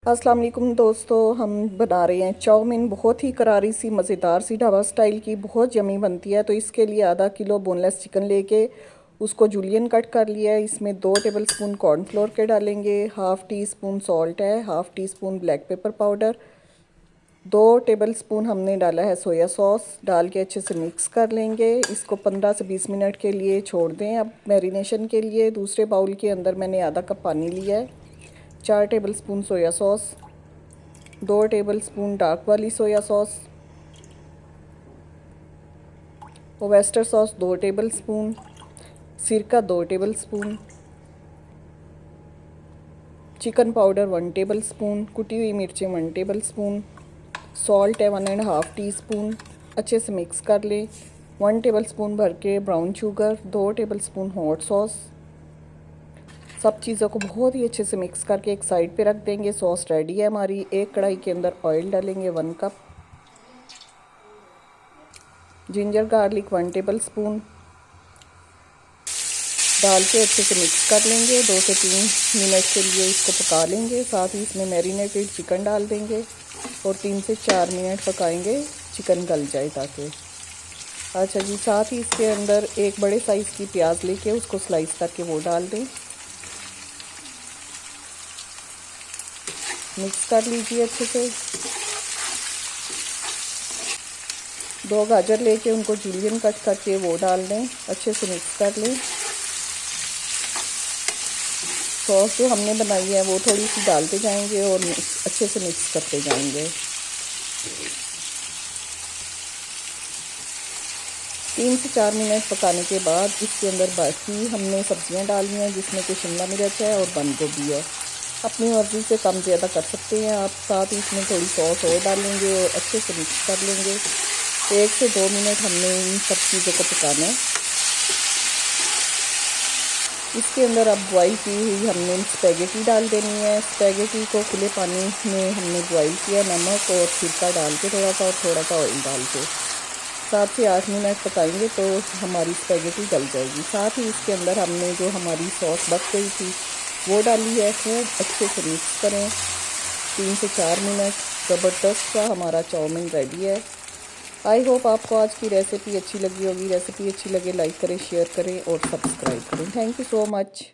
अस्सलाम वालेकुम दोस्तों, हम बना रहे हैं चाउमीन। बहुत ही करारी सी मज़ेदार सी ढाबा स्टाइल की बहुत यमी बनती है। तो इसके लिए आधा किलो बोनलेस चिकन लेके उसको जूलियन कट कर लिया है। इसमें 2 टेबलस्पून कॉर्नफ्लोर के डालेंगे, हाफ़ टी स्पून सॉल्ट है, half tea spoon black pepper powder, 2 tablespoon हमने डाला है सोया सॉस। डाल के अच्छे से मिक्स कर लेंगे। इसको 15 से 20 मिनट के लिए छोड़ दें। अब मैरिनेशन के लिए दूसरे बाउल के अंदर मैंने आधा कप पानी लिया है, 4 tablespoon soya sauce, 2 tablespoon dark वाली सोया सॉस, ओवेस्टर सॉस 2 टेबलस्पून, सिरका 2 टेबलस्पून, चिकन पाउडर 1 टेबलस्पून, कुटी हुई मिर्चें 1 टेबलस्पून, सॉल्ट है 1.5 टीस्पून। अच्छे से मिक्स कर लें। 1 टेबलस्पून भर के brown sugar, 2 tablespoon hot sauce. सब चीज़ों को बहुत ही अच्छे से मिक्स करके एक साइड पे रख देंगे। सॉस रेडी है हमारी। एक कढ़ाई के अंदर ऑयल डालेंगे 1 कप, जिंजर गार्लिक 1 टेबलस्पून डाल के अच्छे से मिक्स कर लेंगे। 2 से 3 मिनट के लिए इसको पका लेंगे। साथ ही इसमें मैरिनेटेड चिकन डाल देंगे और 3 से 4 मिनट पकाएंगे, चिकन गल जाए ताकि। अच्छा जी, साथ ही इसके अंदर एक बड़े साइज़ की प्याज लेके उसको स्लाइस करके वो डाल दें। मिक्स कर लीजिए अच्छे से। 2 गाजर लेके उनको जूलियन कट करके वो डाल दें। अच्छे से मिक्स कर लें। सॉस जो हमने बनाई है वो थोड़ी सी डालते जाएंगे और अच्छे से मिक्स करते जाएंगे। 3 से 4 मिनट पकाने के बाद इसके अंदर बाकी हमने सब्जियां डालनी हैं, जिसमें कि शिमला मिर्च है और बंद गोभी है। अपनी मर्ज़ी से कम ज़्यादा कर सकते हैं आप। साथ ही इसमें थोड़ी सॉस और डालेंगे और अच्छे से मिक्स कर लेंगे। 1 से 2 मिनट हमने इन सब चीज़ों को पकाना है। इसके अंदर अब बॉईल की हुई हमने स्पैगेटी डाल देनी है। स्पैगेटी को खुले पानी में हमने बॉईल किया, नमक और सिरका डाल के थोड़ा सा, और थोड़ा सा ऑयल डाल के 7 से 8 मिनट पकाएंगे तो हमारी स्पैगेटी गल जाएगी। साथ ही इसके अंदर हमने जो हमारी सॉस बच गई थी वो डाली है। खूब अच्छे से मिक्स करें। 3 से 4 मिनट। ज़बरदस्त सा हमारा चाउमीन रेडी है। आई होप आपको आज की रेसिपी अच्छी लगी होगी। रेसिपी अच्छी लगे लाइक करें, शेयर करें और सब्सक्राइब करें। Thank you so much.